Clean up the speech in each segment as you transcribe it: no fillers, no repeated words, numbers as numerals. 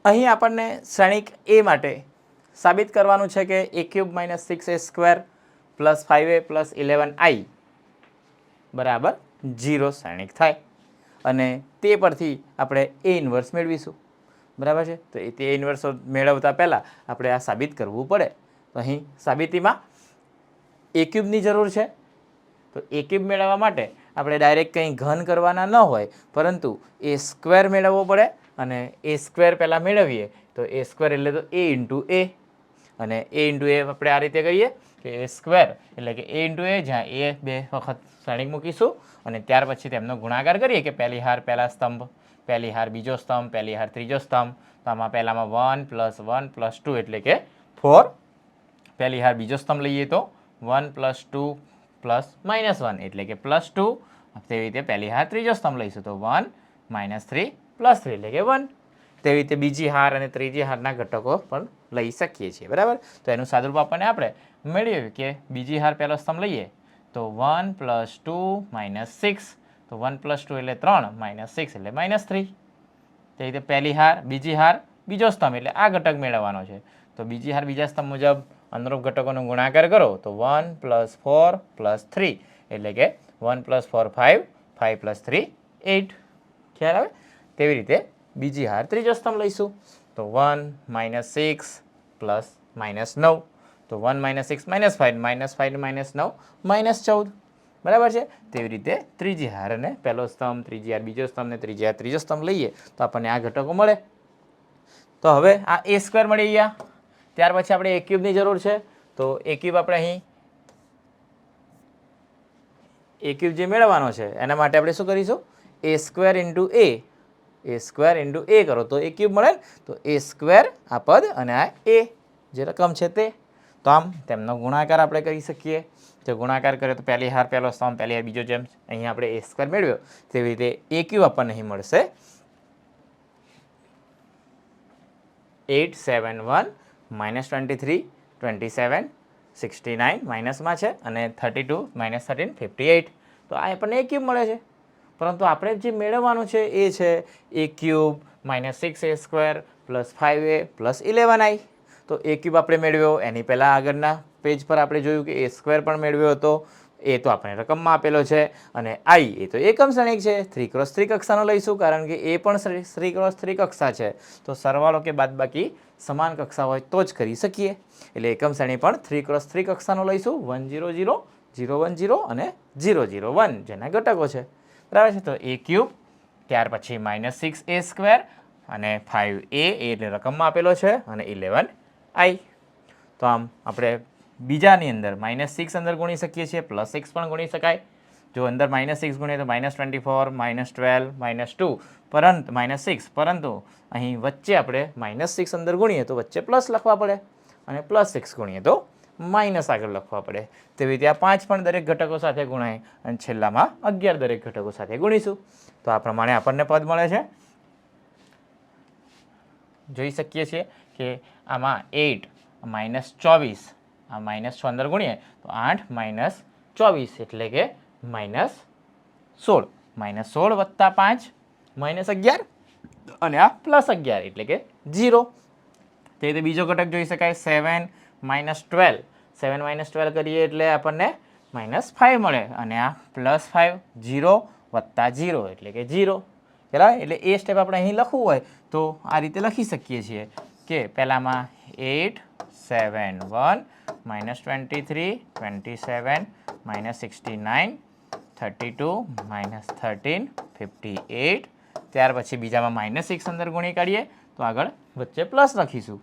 અહીં આપણને શ્રેણિક એ માટે સાબિત કરવાનું છે કે a cube minus 6a² plus 5a plus 11i બરાબર 0 શ્રેણિક થાય અને તે પરથી આપણે a ઇન્વર્સ મેળવીશું. બરાબર છે. તો તે ઇન્વર્સ મેળવતા પહેલાં આપણે આ સાબિત કરવું પડે. તો અહીં સાબિતીમાં a ક્યુબની જરૂર છે. તો a ક્યુબ મેળવવા માટે આપણે ડાયરેક્ટ કંઈ ઘન કરવાના ન હોય, પરંતુ a સ્ક્વેર મેળવવો પડે અને a સ્ક્વેર પહેલાં મેળવીએ તો a સ્ક્વેર એટલે તો a ઇન્ટુ a, અને a ઇન્ટુ a આપણે આ રીતે કરીએ કે a સ્ક્વેર એટલે કે a ઇન્ટુ a, જ્યાં a 2 વખત શ્રેણિક મૂકીશું અને ત્યાર પછી તેમનો ગુણાકાર કરીએ કે પહેલી હાર પહેલા સ્તંભ, પહેલી હાર બીજો સ્તંભ, પહેલી હાર ત્રીજો સ્તંભ. તો આમાં પહેલામાં 1 + 1 + 2 એટલે કે 4. પહેલી હાર બીજો સ્તંભ લઈએ તો 1 + 2 + -1 એટલે કે +2. તેવી રીતે પહેલી હાર ત્રીજો સ્તંભ લઈશું તો 1 - 3 + 3 એટલે કે 1. તેવી રીતે બીજી હાર અને ત્રીજી હારના ઘટકો પણ લઈ શકીએ છીએ. બરાબર. તો એનું સાદુરૂપ આપણને આપણે મેળવ્યું કે બીજી હાર પહેલો સ્તંભ લઈએ તો 1 + 2 - 6. તો 1 + 2 એટલે 3 - 6 એટલે -3. તે રીતે પહેલી હાર બીજી હાર બીજો સ્તંભ એટલે આ ઘટક મેળવવાનો છે. તો બીજી હાર બીજા સ્તંભ મુજબ અનુરૂપ ઘટકોનો ગુણાકાર કરો તો 1 + 4 + 3 એટલે કે 1 + 4 5, 5 + 3 8. ખ્યાલ આવે. તેવી રીતે બીજી હાર ત્રીજો સ્તંભ લઈશું તો 1 - 6 + -9. તો 1 - 6 - 5, -5 - 9 -14. બરાબર છે. તેવી રીતે ત્રીજી હાર અને પહેલો સ્તંભ, ત્રીજી હાર બીજો સ્તંભ ને ત્રીજી હાર ત્રીજો સ્તંભ લઈએ તો આપણને આ ઘટકો મળે. તો હવે આ a સ્ક્વેર મળી ગયા. ત્યાર પછી આપણે a ક્યુબની જરૂર છે. તો a ક્યુબ આપણે અહીં a ક્યુબ જે મેળવવાનો છે એના માટે આપણે શું કરીશું? a square into a square into a કરો તો a ક્યુબ મળે ને. તો a સ્ક્વેર આ પદ અને આ a જે રકમ છે તે. તો આમ તેમનો ગુણાકાર આપણે કરી શકીએ. જો ગુણાકાર કરીએ તો પહેલી હાર પહેલો સ્તંભ, પહેલી હાર બીજો, જેમ અહીં આપણે a સ્ક્વેર મેળવ્યો તેવી રીતે a ક્યુબ આપણને અહીં મળશે 871 - 23 27 69 માઇનસમાં છે અને 32 - 13 58. તો આ આપણને a ક્યુબ મળે છે. પરંતુ આપણે જે મેળવવાનું છે એ છે a cube -6a² + 5a + 11i. તો a ક્યુબ આપણે મેળવ્યો. એની પહેલાં આગળના પેજ પર આપણે જોયું કે a સ્ક્વેર પણ મેળવ્યો હતો. એ તો આપણે રકમમાં આપેલો છે અને i એ તો એકમ શ્રેણિક છે. 3x3 કક્ષાનો લઈશું કારણ કે એ પણ 3x3 કક્ષા છે. તો સરવાળો કે બાદબાકી સમાન કક્ષા હોય તો જ કરી શકીએ. એટલે એકમ શ્રેણી પણ 3x3 કક્ષાનો લઈશું. 1 0 0 0 1 0 અને 0 0 1 જેના ઘટકો છે. બરાબર છે. તો a ક્યુબ, ત્યાર પછી -6a² અને 5a એટલે રકમમાં આપેલો છે અને 11i. તો આમ આપણે બીજાની અંદર -6 અંદર ગુણી શકીએ છીએ, +6 પણ ગુણી શકાય. જો અંદર -6 ગુણીએ તો -24 -12 -2 પરંતુ -6, પરંતુ અહીં વચ્ચે આપણે -6 અંદર ગુણીએ તો વચ્ચે પ્લસ લખવા પડે અને +6 ગુણીએ તો માઇનસ આગળ લખવા પડે. તેવી રીતે આ 5 પણ દરેક ઘટકો સાથે ગુણાય અને છેલ્લામાં 11 દરેક ઘટકો સાથે ગુણીશું. તો આ પ્રમાણે આપણને પદ મળે છે. જોઈ શકીએ છીએ કે આમાં 8 -24, આ -6 અંદર ગુણીએ તો 8 - 24 એટલે કે -16. -16 વત્તા 5 -11 અને આ +11 એટલે કે 0. તે રીતે બીજો ઘટક જોઈ શકાય 7 - 12. 7 - 12 કરીએ એટલે આપણને -5 મળે અને આ +5. 0 વત્તા 0 એટલે કે 0. બરાબર. એટલે એ સ્ટેપ આપણે અહીં લખવું હોય તો આ રીતે લખી શકીએ છીએ કે પહેલામાં 8 7 1 -23 27 -69 32 -13 58. ત્યાર પછી બીજામાં -6 અંદર ગુણી કાઢીએ તો આગળ વચ્ચે પ્લસ લખીશું.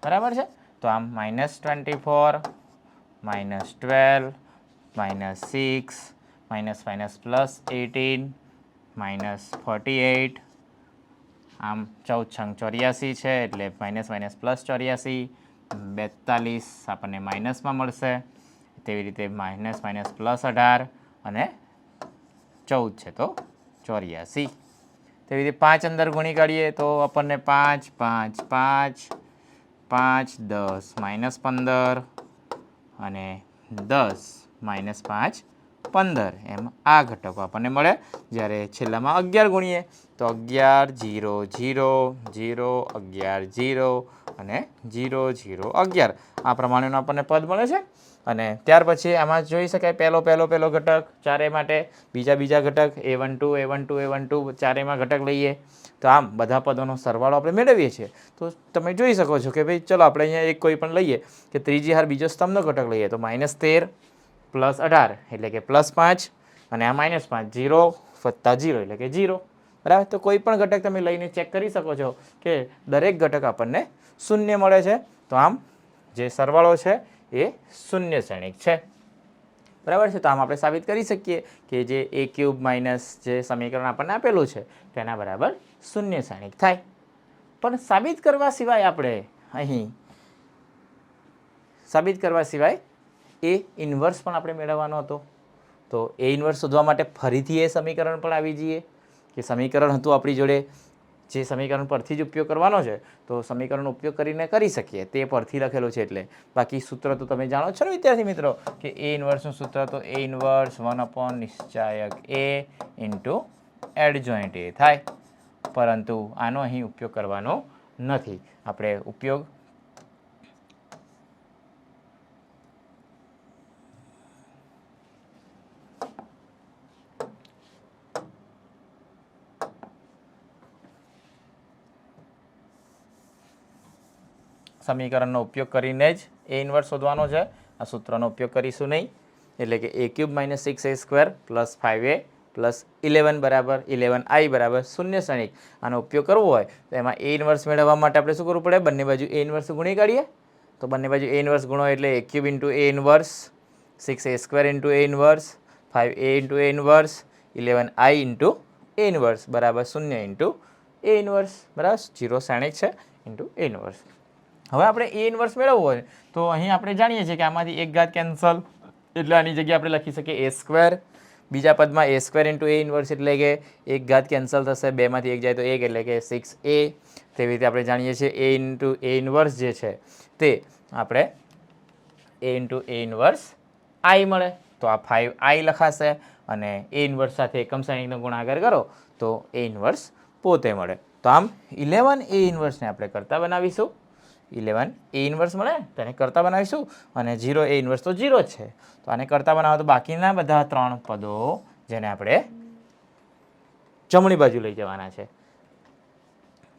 બરાબર છે. તો આમ -24 -12 -6 -+18 -48. આમ 14 × 84 છે એટલે +84. 42 આપણને માઇનસમાં મળશે. તેવી રીતે -+18 અને 14 છે તો 84. તેવી રીતે 5 અંદર ગુણી કાઢીએ તો આપણને 5 5 5 5 10 -15 અને 10 -5 15 એમ આ ઘટકો આપણને મળે. જ્યારે છેલ્લામાં 11 ગુણીએ તો 11 0 0 0 11 0 અને 0 0 11 આ પ્રમાણેનો આપણને પદ મળે છે. અને ત્યાર પછી આમાં જોઈ શકાય પહેલો ઘટક ચારેય માટે, બીજા ઘટક a12 a12 a12 ચારેયમાં ઘટક લઈએ તો આમ બધા પદોનો સરવાળો આપણે મેળવીએ છીએ. તો તમે જોઈ શકો છો કે ભાઈ ચલો આપણે અહીંયા એક કોઈ પણ લઈએ કે ત્રીજી હાર બીજો સ્તંભનો ઘટક લઈએ તો -13 + 18 એટલે કે +5 અને આ -5 0 + 0 એટલે કે 0 બરાબર. તો કોઈ પણ ઘટક તમે લઈને ચેક કરી શકો છો કે દરેક ઘટક આપણને શૂન્ય મળે છે. તો આમ જે સરવાળો છે એ શૂન્ય શ્રેણિક છે બરાબર છે. તો આમ આપણે સાબિત કરી શકીએ કે જે a³ માઇનસ જે સમીકરણ આપણને આપેલું છે તેના બરાબર શૂન્ય શ્રેણિક થાય. પણ સાબિત કરવા સિવાય આપણે અહીં એ ઇન્વર્સ પણ આપણે મેળવવાનો હતો. તો એ ઇન્વર્સ શોધવા માટે ફરીથી એ સમીકરણ પર આવી જઈએ કે સમીકરણ હતું આપણી જોડે, જે સમીકરણ પરથી જ ઉપયોગ કરવાનો છે તો સમીકરણનો ઉપયોગ કરીને કરી શકીએ, તે પરથી લખેલું છે એટલે. બાકી સૂત્ર તો તમે જાણો છો ને વિદ્યાર્થી મિત્રો કે એ ઇન્વર્સનું સૂત્ર તો એ ઇન્વર્સ 1/નિશ્ચાયક a * એડજોઇન્ટ a થાય. પરંતુ આનો અહીં ઉપયોગ કરવાનો નથી. આપણે ઉપયોગ સમીકરણનો ઉપયોગ કરીને જ એ ઇન્વર્સ શોધવાનો છે. આ સૂત્રનો ઉપયોગ કરીશું નહીં. એટલે કે a³ - 6a² + 5a + 11 બરાબર 11i બરાબર શૂન્ય શ્રેણિક. આનો ઉપયોગ કરવો હોય તો એમાં એ ઇન્વર્સ મેળવવા માટે આપણે શું કરવું પડે? બંને બાજુ એ ઇન્વર્સ ગુણી કાઢીએ. તો બંને બાજુ એ ઇન્વર્સ ગુણો એટલે a³ * a inverse, 6a² * a inverse, 5a * a inverse, 11i * a inverse બરાબર 0 * a ઇન્વર્સ બરાબર 0 શ્રેણિક છે * a ઇન્વર્સ. હવે આપણે એ ઇન્વર્સ મેળવવું હોય તો અહીં આપણે જાણીએ છીએ કે આમાંથી એક ઘાત કેન્સલ એટલે આની જગ્યાએ આપણે લખી શકીએ a². બીજા પદમાં a² * a ઇન્વર્સ એટલે કે એક ઘાત કેન્સલ થશે, બેમાંથી એક જાય તો 1 એટલે કે 6a. તેવી રીતે આપણે જાણીએ છીએ a * a ઇન્વર્સ જે છે તે આપણે a * a ઇન્વર્સ i મળે તો આ 5i લખાશે અને a ઇન્વર્સ સાથે એકમ શ્રેણિકનો ગુણાકાર કરો તો a ઇન્વર્સ પોતે મળે. તો આમ 11 a ઇન્વર્સને આપણે કરતા બનાવીશું. 11 a ઇન્વર્સ મળે તેને કરતા બનાવીશું અને 0 a ઇન્વર્સ તો 0 જ છે તો આને કરતા બનાવો તો બાકીના બધા 3 પદો જેને આપણે જમણી બાજુ લઈ જવાના છે.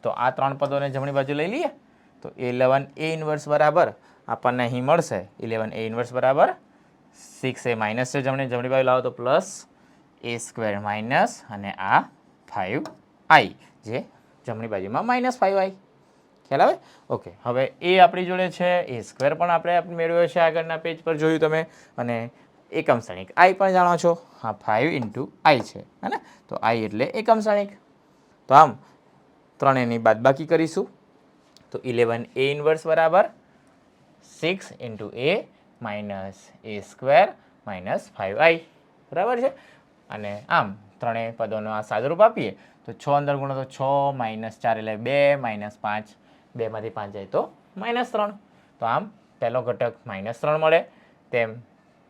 તો આ 3 પદોને જમણી બાજુ લઈ લઈએ તો 11 a ઇન્વર્સ બરાબર આપણને અહીં મળશે 11 a ઇન્વર્સ બરાબર 6a માઇનસ છે જમણી બાજુ લાવો તો +a² માઇનસ અને આ 5i જે જમણી બાજુમાં -5i. ખ્યાલ આવે? ઓકે. હવે એ આપણી જોડે છે, a² પણ આપણે મેળવ્યો છે આગળના પેજ પર જોયું તમે અને એકમ શ્રેણિક i પણ જાણો છો. હા 5 * i છે હે ને. તો i એટલે એકમ શ્રેણિક. તો આમ ત્રણેયની બાદબાકી કરીશું તો 11 a ઇન્વર્સ બરાબર 6 * a - a² - 5i બરાબર છે. અને આમ ત્રણેય પદોનો આ સાદુરૂપ આપીએ તો 6 અંદર ગુણો તો 6 - 4 એટલે 2 - 5 2માંથી 5 જાય તો -3. તો આમ પહેલો ઘટક -3 મળે તેમ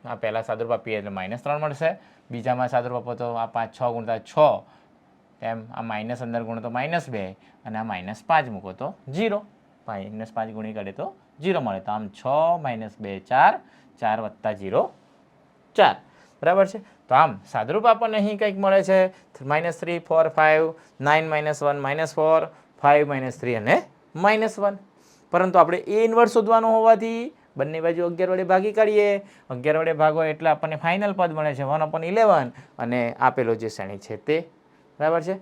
આ પહેલાં સાદુરૂપ આપીએ એટલે -3 મળશે. બીજામાં સાદુરૂપ આપો તો આ 5 6 ગુણતા 6 તેમ આ માઇનસ અંદર ગુણો તો -2 અને આ -5 મૂકો તો 0. -5 ગુણી કાઢે તો 0 મળે. તો આમ 6 - 2 4 4 + 0 4 બરાબર છે. તો આમ સાદુરૂપ આપણને અહીં કંઈક મળે છે -3 4 5 9 - 1 -4 5 - 3 અને -1. પરંતુ આપણે એ ઇન્વર્સ શોધવાનું હોવાથી બંને બાજુ 11 વડે ભાગી કાઢીએ. 11 વડે ભાગો એટલે આપણને ફાઇનલ પદ મળે છે 1/11 અને આપેલો જે શ્રેણિક છે તે બરાબર છે.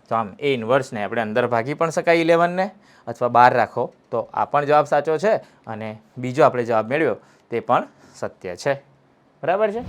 તો આમ એ ઇન્વર્સને આપણે અંદર ભાગી પણ શકાય 11ને અથવા બહાર રાખો તો આ પણ જવાબ સાચો છે અને બીજો આપણે જવાબ મેળવ્યો તે પણ સત્ય છે બરાબર છે.